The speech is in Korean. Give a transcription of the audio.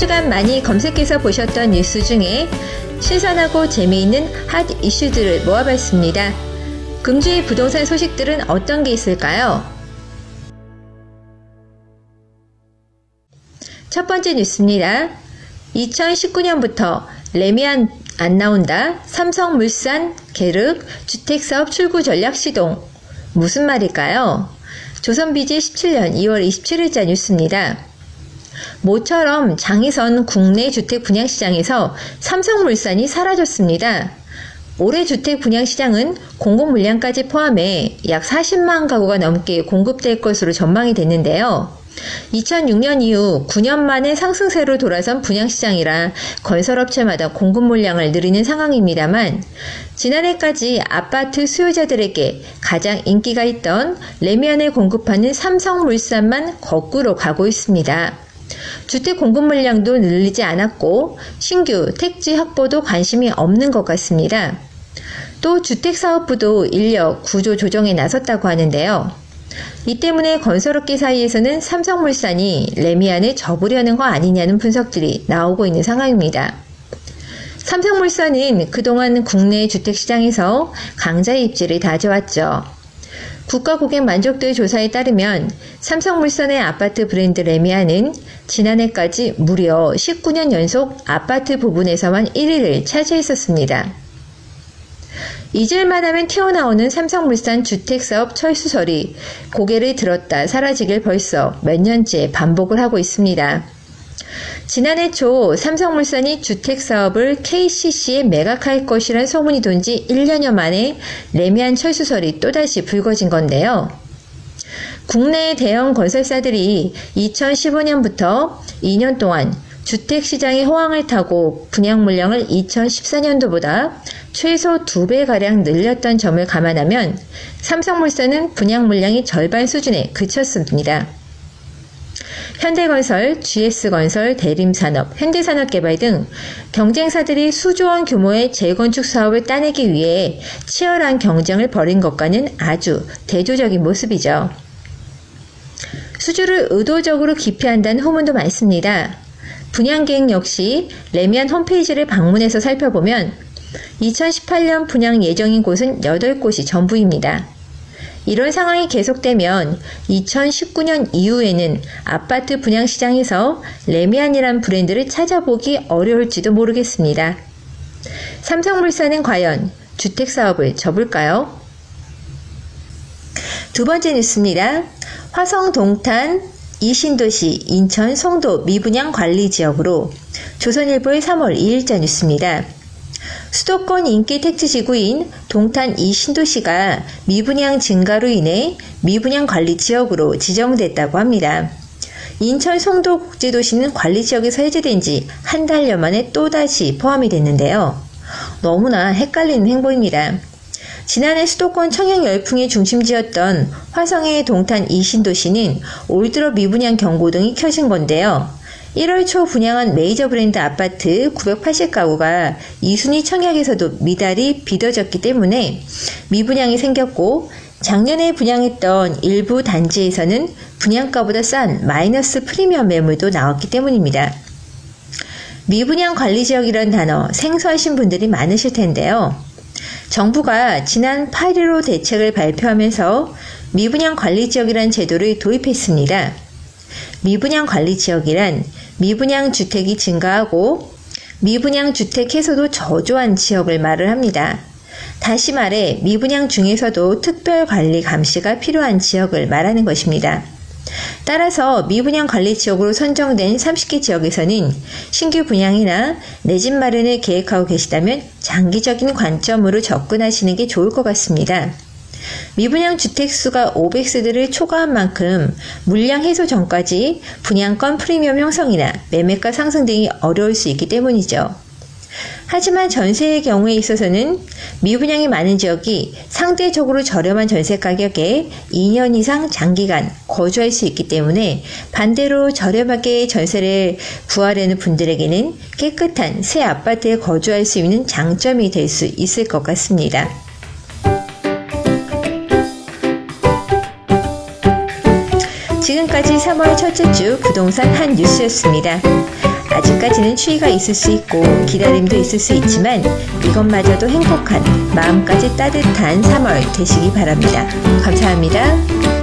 주간 많이 검색해서 보셨던 뉴스 중에 신선하고 재미있는 핫 이슈들을 모아봤습니다. 금주의 부동산 소식들은 어떤 게 있을까요? 첫 번째 뉴스입니다. 2019년부터 레미안 안 나온다. 삼성물산 계륵 주택사업 출구 전략 시동. 무슨 말일까요? 조선비지 17년 2월 27일자 뉴스입니다. 모처럼 장이선 국내 주택 분양시장에서 삼성물산이 사라졌습니다. 올해 주택 분양시장은 공급 물량까지 포함해 약 40만 가구가 넘게 공급될 것으로 전망이 됐는데요. 2006년 이후 9년 만에 상승세로 돌아선 분양시장이라 건설업체마다 공급 물량을 늘리는 상황입니다만 지난해까지 아파트 수요자들에게 가장 인기가 있던 레미안에 공급하는 삼성물산만 거꾸로 가고 있습니다. 주택 공급 물량도 늘리지 않았고 신규 택지 확보도 관심이 없는 것 같습니다. 또 주택사업부도 인력 구조 조정에 나섰다고 하는데요. 이 때문에 건설업계 사이에서는 삼성물산이 레미안을 접으려는 거 아니냐는 분석들이 나오고 있는 상황입니다. 삼성물산은 그동안 국내 주택시장에서 강자의 입지를 다져왔죠. 국가고객 만족도의 조사에 따르면 삼성물산의 아파트 브랜드 레미안은 지난해까지 무려 19년 연속 아파트 부분에서만 1위를 차지했었습니다. 잊을만 하면 튀어나오는 삼성물산 주택사업 철수설이 고개를 들었다 사라지길 벌써 몇 년째 반복을 하고 있습니다. 지난해 초 삼성물산이 주택사업을 KCC에 매각할 것이란 소문이 돈 지 1년여 만에 레미안 철수설이 또다시 불거진 건데요. 국내 대형 건설사들이 2015년부터 2년 동안 주택시장의 호황을 타고 분양 물량을 2014년도보다 최소 2배가량 늘렸던 점을 감안하면 삼성물산은 분양 물량이 절반 수준에 그쳤습니다. 현대건설, GS건설, 대림산업, 현대산업개발 등 경쟁사들이 수조원 규모의 재건축 사업을 따내기 위해 치열한 경쟁을 벌인 것과는 아주 대조적인 모습이죠. 수주를 의도적으로 기피한다는 후문도 많습니다. 분양계획 역시 레미안 홈페이지를 방문해서 살펴보면 2018년 분양 예정인 곳은 8곳이 전부입니다. 이런 상황이 계속되면 2019년 이후에는 아파트 분양시장에서 레미안이란 브랜드를 찾아보기 어려울지도 모르겠습니다. 삼성물산은 과연 주택사업을 접을까요? 두 번째 뉴스입니다. 화성 동탄 이신도시 인천 송도 미분양 관리지역으로 조선일보의 3월 2일자 뉴스입니다. 수도권 인기 택지지구인 동탄 이신도시가 미분양 증가로 인해 미분양 관리지역으로 지정됐다고 합니다. 인천 송도국제도시는 관리지역에서 해제된 지 한 달여 만에 또다시 포함이 됐는데요. 너무나 헷갈리는 행보입니다. 지난해 수도권 청약 열풍의 중심지였던 화성의 동탄 이신도시는 올 들어 미분양 경고 등이 켜진 건데요. 1월 초 분양한 메이저 브랜드 아파트 980가구가 2순위 청약에서도 미달이 빚어졌기 때문에 미분양이 생겼고 작년에 분양했던 일부 단지에서는 분양가보다 싼 마이너스 프리미엄 매물도 나왔기 때문입니다. 미분양 관리지역이란 단어 생소하신 분들이 많으실 텐데요. 정부가 지난 8.15 대책을 발표하면서 미분양 관리지역이란 제도를 도입했습니다. 미분양 관리지역이란 미분양 주택이 증가하고 미분양 주택 해소도 저조한 지역을 말을 합니다. 다시 말해 미분양 중에서도 특별 관리 감시가 필요한 지역을 말하는 것입니다. 따라서 미분양 관리 지역으로 선정된 30개 지역에서는 신규 분양이나 내 집 마련을 계획하고 계시다면 장기적인 관점으로 접근하시는 게 좋을 것 같습니다. 미분양 주택수가 500세대를 초과한 만큼 물량 해소 전까지 분양권 프리미엄 형성이나 매매가 상승 등이 어려울 수 있기 때문이죠. 하지만 전세의 경우에 있어서는 미분양이 많은 지역이 상대적으로 저렴한 전세 가격에 2년 이상 장기간 거주할 수 있기 때문에 반대로 저렴하게 전세를 구하려는 분들에게는 깨끗한 새 아파트에 거주할 수 있는 장점이 될 수 있을 것 같습니다. 지금까지 3월 첫째 주 부동산 한 뉴스였습니다. 아직까지는 추위가 있을 수 있고 기다림도 있을 수 있지만 이것마저도 행복한 마음까지 따뜻한 3월 되시기 바랍니다. 감사합니다.